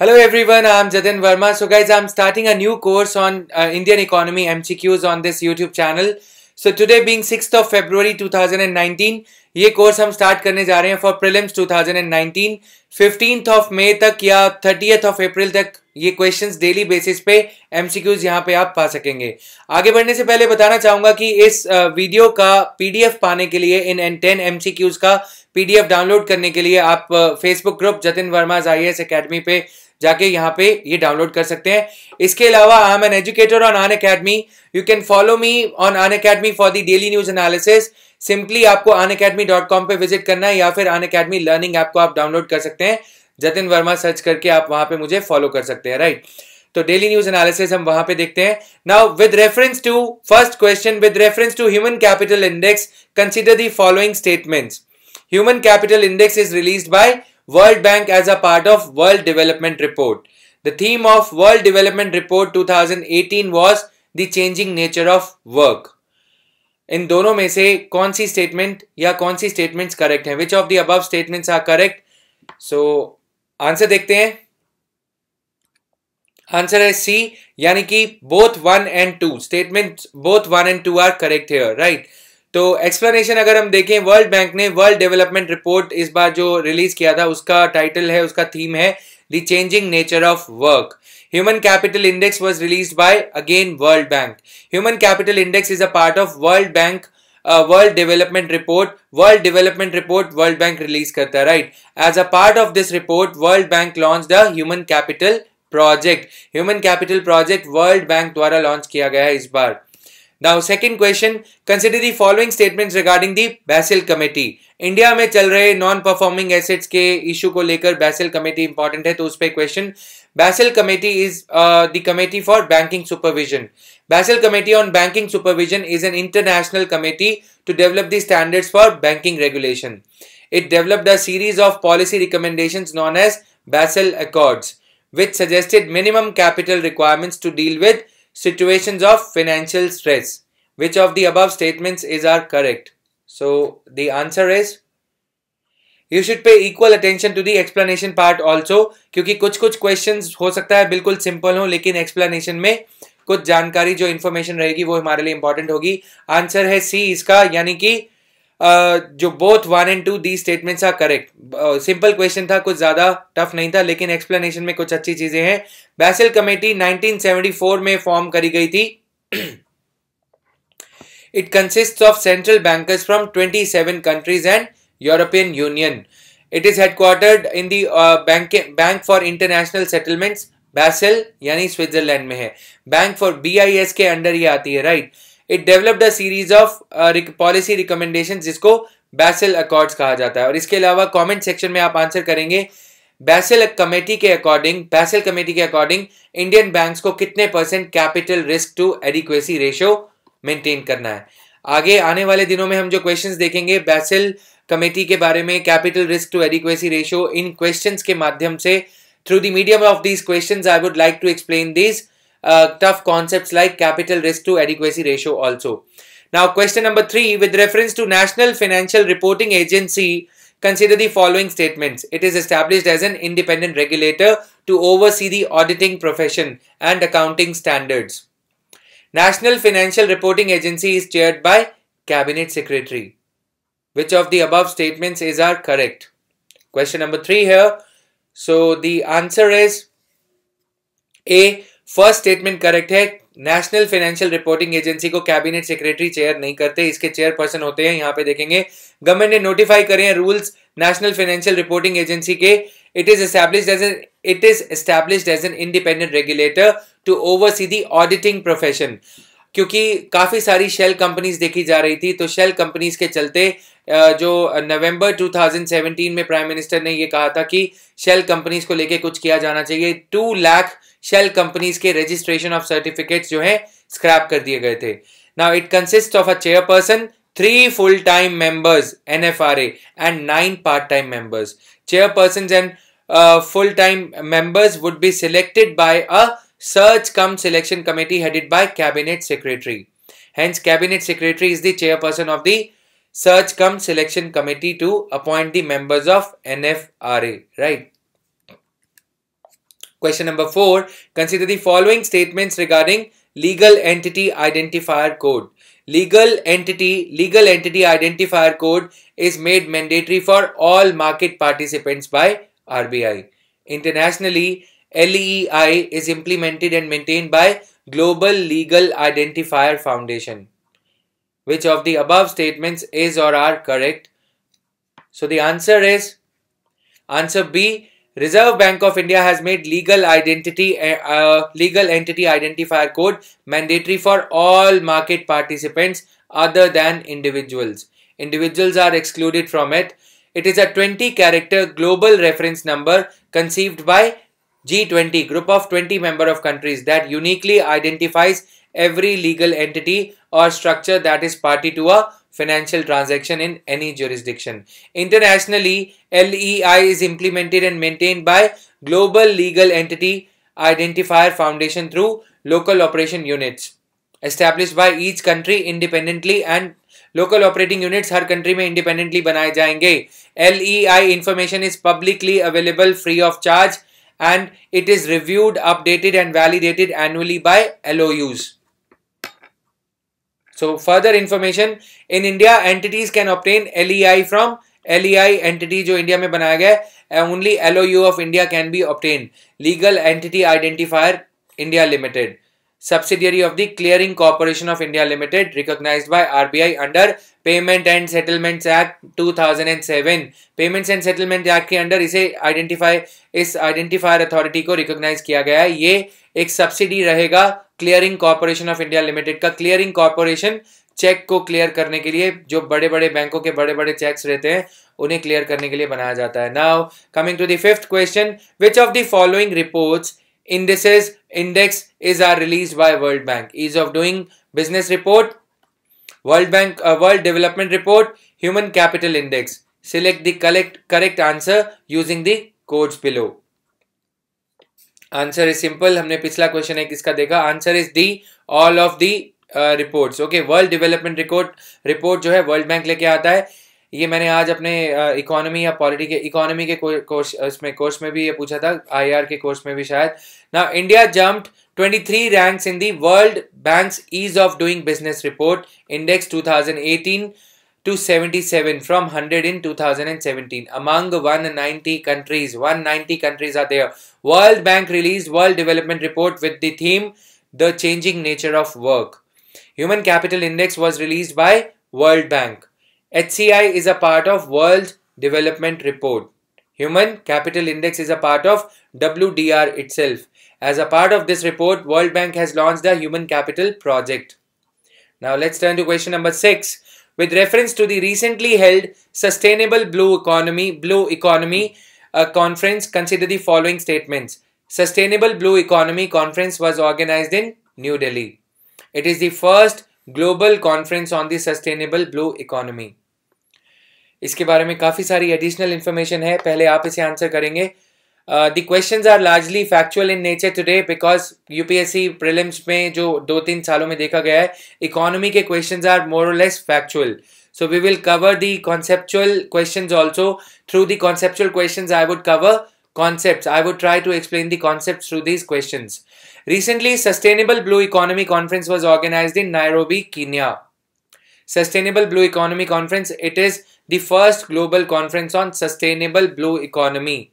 Hello everyone, I'm Jatin Verma. So guys, I'm starting a new course on Indian economy MCQs on this YouTube channel. So today being 6th of February 2019, ये course हम start करने जा रहे हैं for prelims 2019. 15th of May तक या 30th of April तक ये क्वेश्चंस डेली बेसिस पे MCQs यहाँ पे आप पा सकेंगे. आगे बढ़ने से पहले बताना चाहूंगा कि इस वीडियो का PDF पाने के लिए इन 10 MCQs का PDF डाउनलोड करने के लिए आप Facebook group Jatin Verma IAS academy पे जाके यहाँ पे ये डाउनलोड कर सकते हैं. इसके अलावा I am an educator on Unacademy. You can follow me on Unacademy for the daily news analysis. Simply आपको unacademy.com पे विजिट करना है या फिर अनअकैडमी लर्निंग ऐप को आप डाउनलोड कर सकते हैं. जतिन वर्मा सर्च करके आप वहां पे मुझे फॉलो कर सकते हैं. राइट, तो डेली न्यूज एनालिसिस हम वहां पे देखते हैं. Now with reference to first question, with reference to human capital index, consider the following statements. Human Capital Index is released by World Bank as a part of World Development Report. The theme of World Development Report 2018 was the changing nature of work. इन दोनों में से कौन सी statement या कौन सी statements correct हैं? Which of the above statements are correct? So answer देखते हैं. Answer है C, यानी कि both 1 and 2 statements, both 1 and 2 are correct here, right? तो एक्सप्लेनेशन अगर हम देखें, वर्ल्ड बैंक ने वर्ल्ड डेवलपमेंट रिपोर्ट इस बार जो रिलीज किया था उसका टाइटल है, उसका थीम है the changing nature of work. Human capital index was released by again world bank. Human capital index is a part of world bank world development report. World development report world bank release करता है, right. As a part of this report world bank launch the human capital project. Human capital project world bank द्वारा launch किया गया है इस बार. Now second question, consider the following statements regarding the Basel Committee. India में चल रहे non performing assets के इशू को लेकर बैसेल कमेटी इंपॉर्टेंट है, तो उस पे question. Basel committee is the committee for banking supervision. Basel committee on banking supervision is an international committee to develop the standards for banking regulation. It developed a series of policy recommendations known as Basel Accords, which suggested minimum capital requirements to deal with situations of financial stress. Which of the above statements are correct? So the answer is, you should pay equal attention to the explanation part also, क्योंकि कुछ questions हो सकता है बिल्कुल simple हो, लेकिन explanation में कुछ जानकारी जो information रहेगी वो हमारे लिए important होगी. आंसर है C इसका, यानी कि जो both 1 and 2 these statements are correct. Simple question था, कुछ ज्यादा टफ नहीं था, लेकिन एक्सप्लेनेशन में कुछ अच्छी चीजें हैं. बैसेल कमेटी 1974 में फॉर्म करी गई थी. It consists of central bankers from 27 countries and European Union. It is headquartered in the bank for international settlements. Basel यानी स्विट्जरलैंड में है. बैंक फॉर BIS के अंडर ये आती है, right. It developed a series of policy recommendations जिसको Basel accords कहा जाता है. और इसके अलावा कमेंट सेक्शन में आप आंसर करेंगे बैसेल कमेटी के अकॉर्डिंग इंडियन बैंक्स को कितने % capital risk to adequacy ratio maintain करना है. आगे आने वाले दिनों में हम जो क्वेश्चंस देखेंगे बैसेल कमेटी के बारे में, capital risk to adequacy ratio, इन क्वेश्चंस के माध्यम से through the medium of these questions I would like to explain these tough concepts like capital risk to adequacy ratio also. Now question number 3, with reference to National Financial Reporting Agency, consider the following statements. It is established as an independent regulator to oversee the auditing profession and accounting standards. National Financial Reporting Agency is chaired by Cabinet Secretary. Which of the above statements are correct? Question number 3 here. So the answer is A. First statement correct है. National financial reporting agency को cabinet secretary chair नहीं करते, इसके chairperson होते हैं. यहाँ पे देखेंगे गवर्नमेंट ने नोटिफाई करे हैं rules national financial reporting agency के. It is established as an independent regulator to oversee the auditing profession. क्योंकि काफी सारी शेल कंपनीज देखी जा रही थी, तो शेल कंपनीज के चलते जो नवंबर 2017 में प्राइम मिनिस्टर ने ये कहा था कि शेल कंपनीज को लेके कुछ किया जाना चाहिए. 2 लाख शेल कंपनीज के रजिस्ट्रेशन ऑफ सर्टिफिकेट्स जो है स्क्रैप कर दिए गए थे. Now it consist of a chairperson, 3 full time members NFRA and 9 part time members. Chairperson and full time members would be selected by a search cum selection committee headed by cabinet secretary. Hence cabinet secretary is the chairperson of the search cum selection committee to appoint the members of NFRA, right. Question number 4. Consider the following statements regarding legal entity identifier code. Legal entity identifier code is made mandatory for all market participants by RBI. Internationally, LEI is implemented and maintained by Global Legal Identifier Foundation. Which of the above statements is or are correct? So the answer is answer B. Reserve Bank of India has made legal entity identifier code mandatory for all market participants other than individuals. Individuals are excluded from it. It is a 20-character global reference number conceived by G20, group of 20 member of countries, that uniquely identifies every legal entity or structure that is party to a financial transaction in any jurisdiction. Internationally, LEI is implemented and maintained by Global Legal Entity Identifier Foundation through local operation units established by each country independently, and local operating units her country में independently बनाए जाएंगे. LEI information is publicly available free of charge and it is reviewed, updated and validated annually by LOUs. So further information, in India entities can obtain LEI from LEI entity जो India में बनाया गया है, only LOU of India can be obtained. Legal Entity Identifier India Limited, subsidiary of the Clearing Corporation of India Limited, recognized by RBI under Payment and Settlements Act 2007. Payments and Settlement Act के under इसे इस identifier authority को recognise किया गया है. ये एक subsidy रहेगा clearing corporation of India limited का. क्लियरिंग कॉर्पोरेशन चेक को क्लियर करने के लिए, जो बड़े बड़े बैंकों के बड़े बड़े चेक्स रहते हैं उन्हें क्लियर करने के लिए बनाया जाता है. Now coming to the fifth question, which of the following reports indices index is are released by World Bank? Ease of doing business report, World Bank World Development Report, Human Capital Index. Select the correct answer using the codes below. Answer is simple. हमने पिछला question एक इसका देखा. Answer is D, all of the reports. Okay, World Development report जो है world bank लेके आता है. ये मैंने आज अपने इकोनॉमी या पॉलिटी के इकोनॉमी के कोर्स में भी ये पूछा था, आईआर के कोर्स में भी शायद. Now India jumped 23 ranks in the world bank's ease of doing business report index 2018 to 77 from 100 in 2017. Among 190 countries, 190 countries are there. World Bank released World Development Report with the theme The Changing Nature of Work. Human Capital Index was released by World Bank. HCI is a part of World Development Report. Human Capital Index is a part of WDR itself. As a part of this report, World Bank has launched the Human Capital Project. Now let's turn to question number 6. With reference to the recently held Sustainable Blue Economy Conference, consider the following statements. Sustainable Blue Economy Conference was organized in New Delhi. It is the first global conference on the sustainable blue economy. इसके बारे में काफी सारी additional information है, पहले आप इसे answer करेंगे. The questions are largely factual in nature today because UPSC prelims में जो 2-3 सालों में देखा गया है, इकोनॉमी के questions are more or less factual. So we will cover the conceptual questions also. Through the conceptual questions I would cover concepts. I would try to explain the concepts through these questions. Recently, Sustainable Blue Economy Conference was organized in Nairobi, Kenya. Sustainable Blue Economy Conference, it is the first global conference on sustainable blue economy.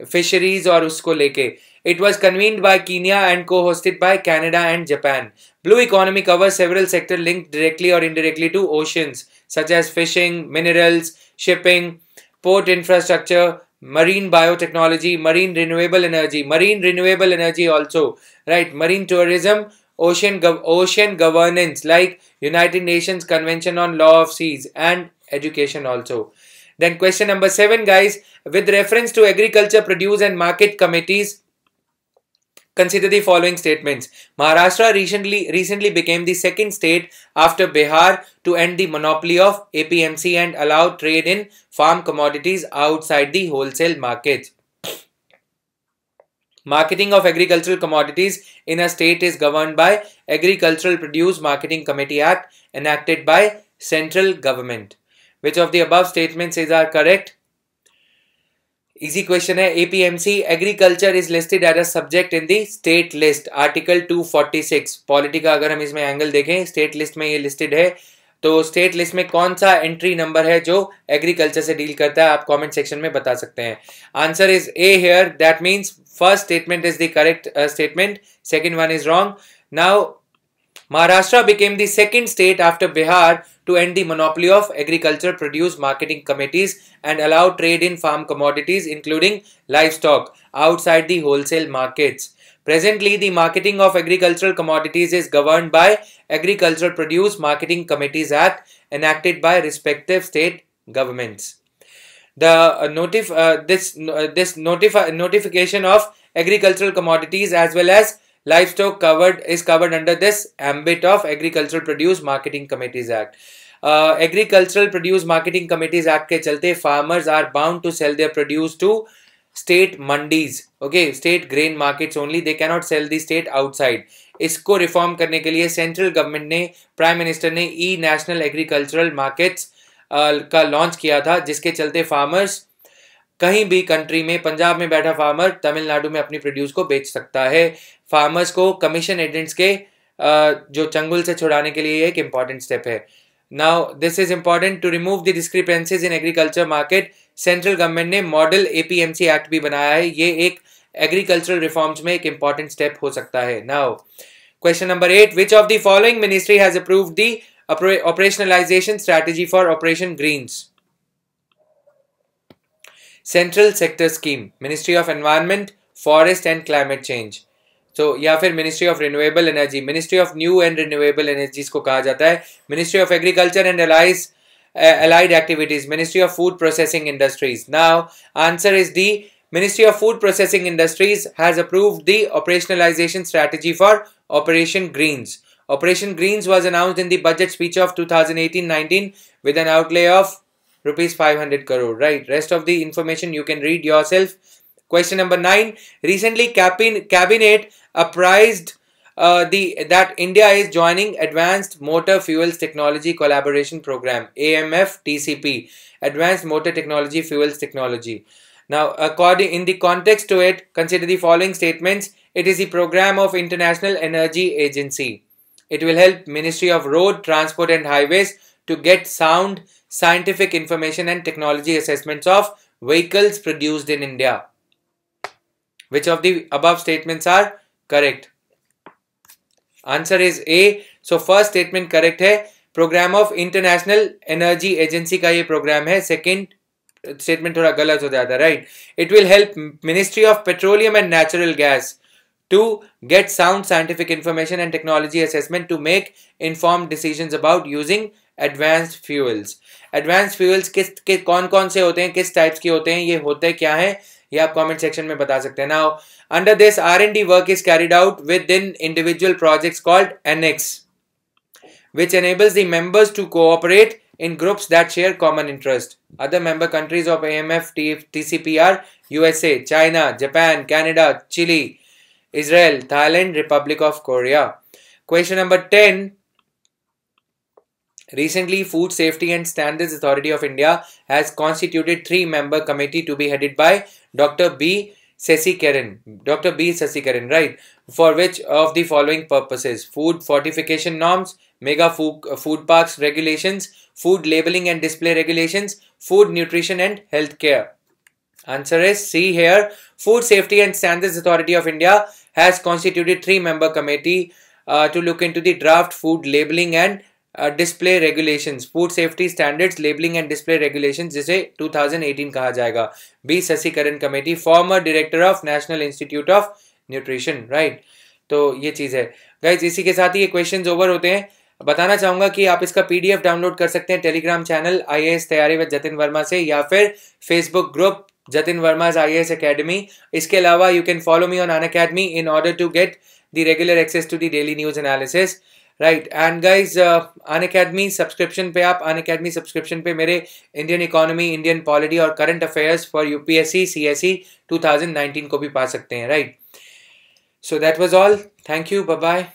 Fisheries और उसको लेके. It was convened by Kenya and co-hosted by Canada and Japan. Blue economy covers several sectors linked directly or indirectly to oceans, such as fishing, minerals, shipping, port infrastructure, marine biotechnology, marine renewable energy also, right? Marine tourism, ocean governance like United Nations Convention on Law of Seas, and education also. Then question number 7, guys, with reference to agriculture, produce and market committees, consider the following statements. Maharashtra recently became the second state after Bihar to end the monopoly of APMC and allow trade in farm commodities outside the wholesale market. Marketing of agricultural commodities in a state is governed by Agricultural Produce Marketing Committee Act enacted by central government. Which of the above statements are correct? Easy question है. APMC agriculture is listed as a subject in the state list article 246. Polity का अगर हम इसमें angle देखें, state list में ये listed है. तो स्टेट लिस्ट में कौन सा एंट्री नंबर है जो एग्रीकल्चर से डील करता है, आप कमेंट सेक्शन में बता सकते हैं. Answer is a here. That means first statement is the correct statement, second one is wrong. Now Maharashtra became the second state after Bihar to end the monopoly of agriculture produce marketing committees and allow trade in farm commodities including livestock outside the wholesale markets. Presently, the marketing of agricultural commodities is governed by Agricultural Produce Marketing Committees Act enacted by respective state governments. The notification of agricultural commodities as well as livestock is covered under this ambit of Agricultural Produce Marketing Committees Act. Agricultural Produce Marketing Committees Act के चलते farmers are bound to sell their produce to state mandis, okay, state grain markets only. They cannot sell the state outside. इसको reform करने के लिए central government ने, prime minister ने ई national agricultural markets का launch किया था, जिसके चलते फार्मर्स कहीं भी कंट्री में, पंजाब में बैठा फार्मर तमिलनाडु में अपनी प्रोड्यूस को बेच सकता है. फार्मर्स को कमीशन एजेंट्स के जो चंगुल से छुड़ाने के लिए एक इंपॉर्टेंट स्टेप है. Now this is important to remove the discrepancies in agriculture market. Central government ने मॉडल APMC एक्ट भी बनाया है. ये एक एग्रीकल्चरल रिफॉर्म्स में एक इंपॉर्टेंट स्टेप हो सकता है. Now question number 8. Which of the following ministry has approved the operationalization strategy for operation greens? Central sector scheme, ministry of environment, forest and climate change. तो या फिर ministry of renewable energy, ministry of new and renewable energies को कहा जाता है. Ministry of agriculture and allied activities, Ministry of Food Processing Industries. Now, answer is D. Ministry of Food Processing Industries has approved the operationalization strategy for Operation Greens. Operation Greens was announced in the budget speech of 2018-19 with an outlay of rupees 500 crore. Right. Rest of the information you can read yourself. Question number 9. Recently, Cabinet apprised that India is joining Advanced Motor Fuels Technology Collaboration Program, AMF-TCP, Advanced Motor Technology Fuels Technology. Now, in the context to it, consider the following statements. It is the program of International Energy Agency. It will help Ministry of Road, Transport and Highways to get sound scientific information and technology assessments of vehicles produced in India. Which of the above statements are correct? Answer is A. So first statement correct है. Programme of international energy agency का ये programme है. Second statement थोड़ा गलत हो जाता है. Right. It will help ministry of petroleum and natural gas to get sound scientific information and technology assessment to make informed decisions about using advanced fuels. Advanced fuels किस कौन से होते हैं, किस टाइप्स के होते हैं, ये होते क्या हैं, ये आप कमेंट सेक्शन में बता सकते हैं. Now, under this R&D work is carried out within individual projects called Annex, which enables the members to cooperate in groups that share common interest. Other member countries of AMF-TCP are USA, China, Japan, Canada, Chile, Israel, Thailand, Republic of Korea. Question number 10. Recently, Food Safety and Standards Authority of India has constituted 3-member committee to be headed by Dr. B. Sasikaran. Dr. B. Sasikaran, right? For which of the following purposes? Food fortification norms, mega food parks regulations, food labeling and display regulations, food nutrition and healthcare. Answer is C here. Food Safety and Standards Authority of India has constituted 3-member committee to look into the draft food labeling and display regulations. Food Safety Standards Labeling and Display Regulations, जिसे 2018 कहा जाएगा. B. Sasikaran Committee, former Director of National Institute of Nutrition. Right. तो ये चीज़ है. Guys, इसी के साथ ही ये questions over होते हैं. बताना चाहूँगा कि आप इसका PDF डाउनलोड कर सकते हैं टेलीग्राम चैनल IAS तैयारी विद जतिन वर्मा से, या फिर Facebook group Jatin Verma's IAS Academy. इसके अलावा you can follow me on Unacademy in order to get the regular access to the daily news analysis. Right. And guys, Unacademy subscription पे आप Unacademy subscription पे मेरे Indian economy, Indian polity और current affairs for UPSC CSE 2019 को भी पा सकते हैं. Right. So that was all. Thank you. Bye bye.